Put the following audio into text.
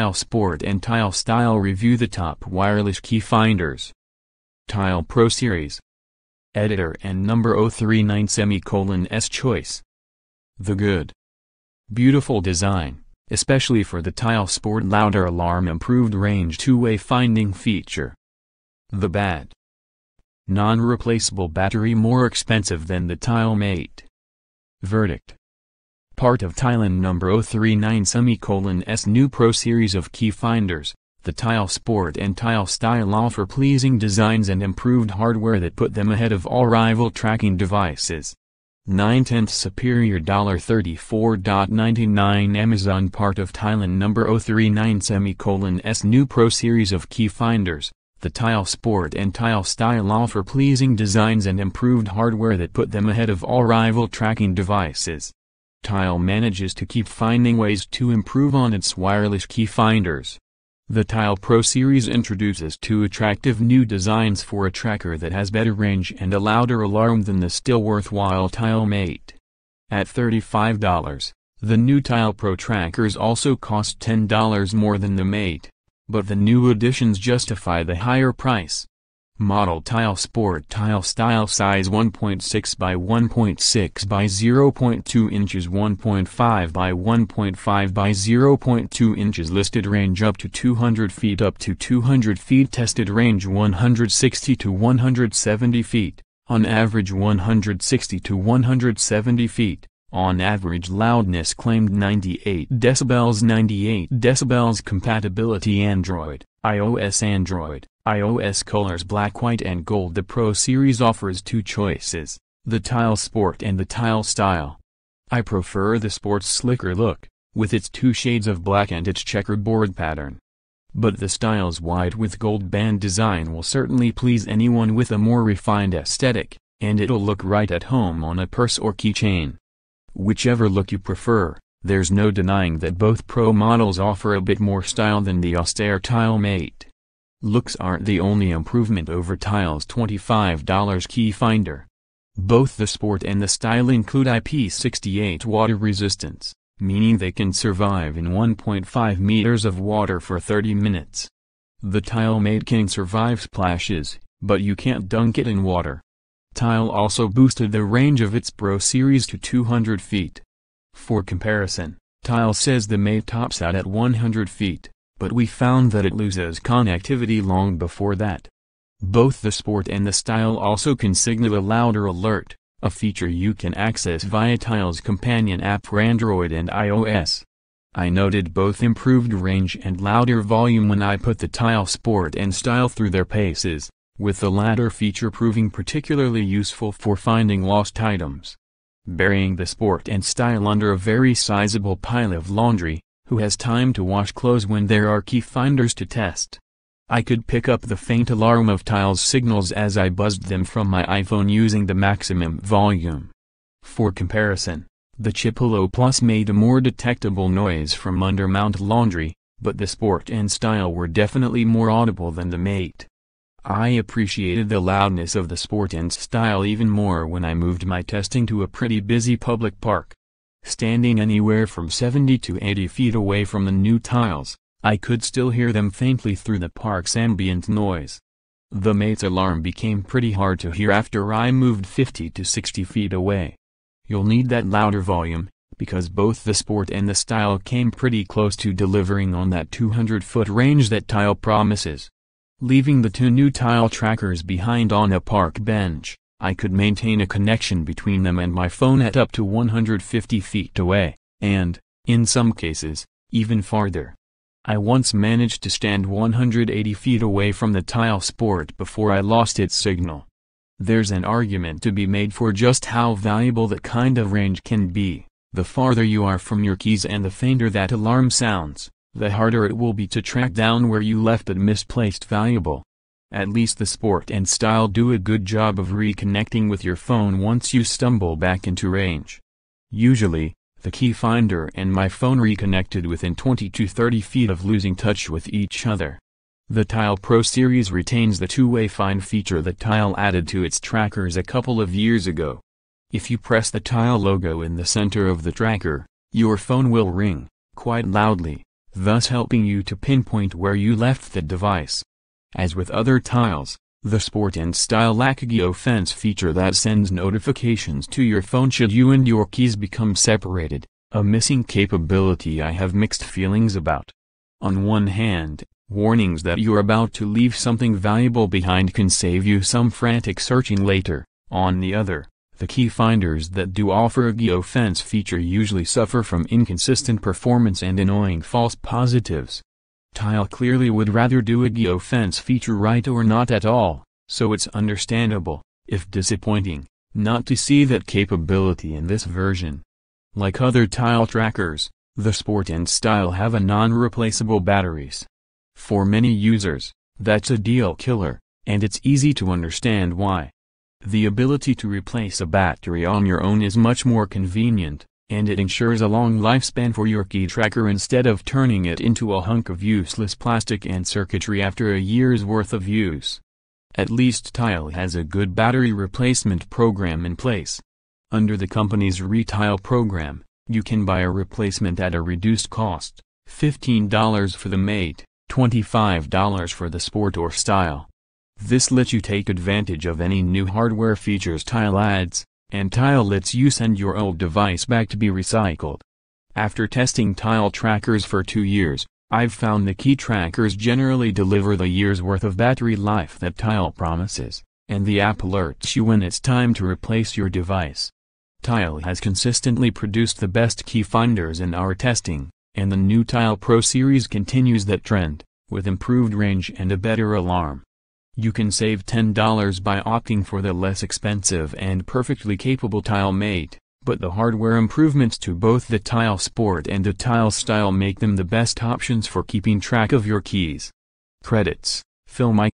Tile Sport and Tile Style review the top wireless key finders. Tile Pro Series. Editor and number 039:S choice. The good. Beautiful design, especially for the Tile Sport louder alarm improved range two-way finding feature. The bad. Non-replaceable battery more expensive than the Tile Mate. Verdict. Part of Tile number 039:S new Pro series of key finders, the Tile Sport and Tile Style offer pleasing designs and improved hardware that put them ahead of all rival tracking devices. 9/10 superior $34.99 Amazon. Part of Tile number 039:S new Pro series of key finders, the Tile Sport and Tile Style offer pleasing designs and improved hardware that put them ahead of all rival tracking devices. Tile manages to keep finding ways to improve on its wireless key finders. The Tile Pro series introduces two attractive new designs for a tracker that has better range and a louder alarm than the still worthwhile Tile Mate. At $35, the new Tile Pro trackers also cost $10 more than the Mate, but the new additions justify the higher price. Model Tile Sport Tile Style size 1.6 by 1.6 by 0.2 inches 1.5 by 1.5 by 0.2 inches listed range up to 200 feet tested range 160 to 170 feet, on average 160 to 170 feet, on average loudness claimed 98 decibels compatibility Android, iOS colors black, white and gold. The Pro series offers two choices, the Tile Sport and the Tile Style. I prefer the Sport's slicker look, with its two shades of black and its checkerboard pattern. But the Style's white with gold band design will certainly please anyone with a more refined aesthetic, and it'll look right at home on a purse or keychain. Whichever look you prefer, there's no denying that both Pro models offer a bit more style than the austere Tile Mate. Looks aren't the only improvement over Tile's $25 key finder. Both the Sport and the Style include IP68 water resistance, meaning they can survive in 1.5 meters of water for 30 minutes. The Tile Mate can survive splashes, but you can't dunk it in water. Tile also boosted the range of its Pro series to 200 feet. For comparison, Tile says the Mate tops out at 100 feet. But we found that it loses connectivity long before that. Both the Sport and the Style also can signal a louder alert, a feature you can access via Tile's companion app for Android and iOS. I noted both improved range and louder volume when I put the Tile Sport and Style through their paces, with the latter feature proving particularly useful for finding lost items. Burying the Sport and Style under a very sizable pile of laundry, who has time to wash clothes when there are key finders to test? I could pick up the faint alarm of Tile's signals as I buzzed them from my iPhone using the maximum volume. For comparison, the Chipolo Plus made a more detectable noise from undermount laundry, but the Sport and Style were definitely more audible than the Mate. I appreciated the loudness of the Sport and Style even more when I moved my testing to a pretty busy public park. Standing anywhere from 70 to 80 feet away from the new Tiles, I could still hear them faintly through the park's ambient noise. The Mate's alarm became pretty hard to hear after I moved 50 to 60 feet away. You'll need that louder volume, because both the Sport and the Style came pretty close to delivering on that 200-foot range that Tile promises. Leaving the two new Tile trackers behind on a park bench, I could maintain a connection between them and my phone at up to 150 feet away, and, in some cases, even farther. I once managed to stand 180 feet away from the Tile Sport before I lost its signal. There's an argument to be made for just how valuable that kind of range can be. The farther you are from your keys and the fainter that alarm sounds, the harder it will be to track down where you left that misplaced valuable. At least the Sport and Style do a good job of reconnecting with your phone once you stumble back into range. Usually, the key finder and my phone reconnected within 20 to 30 feet of losing touch with each other. The Tile Pro series retains the two-way find feature that Tile added to its trackers a couple of years ago. If you press the Tile logo in the center of the tracker, your phone will ring, quite loudly, thus helping you to pinpoint where you left the device. As with other tiles, the Sport and Style lack a geofence feature that sends notifications to your phone should you and your keys become separated, a missing capability I have mixed feelings about. On one hand, warnings that you're about to leave something valuable behind can save you some frantic searching later. On the other, the key finders that do offer a geofence feature usually suffer from inconsistent performance and annoying false positives. Tile clearly would rather do a geofence feature right or not at all, so it's understandable, if disappointing, not to see that capability in this version. Like other tile trackers, the Sport and Style have a non-replaceable batteries. For many users, that's a deal killer, and it's easy to understand why. The ability to replace a battery on your own is much more convenient, and it ensures a long lifespan for your key tracker instead of turning it into a hunk of useless plastic and circuitry after a year's worth of use. At least Tile has a good battery replacement program in place. Under the company's Retile program, you can buy a replacement at a reduced cost, $15 for the Mate, $25 for the Sport or Style. This lets you take advantage of any new hardware features Tile adds, and Tile lets you send your old device back to be recycled. After testing Tile trackers for 2 years, I've found the key trackers generally deliver the year's worth of battery life that Tile promises, and the app alerts you when it's time to replace your device. Tile has consistently produced the best key finders in our testing, and the new Tile Pro series continues that trend, with improved range and a better alarm. You can save $10 by opting for the less expensive and perfectly capable Tile Mate, but the hardware improvements to both the Tile Sport and the Tile Style make them the best options for keeping track of your keys. Credits: Phil Mike.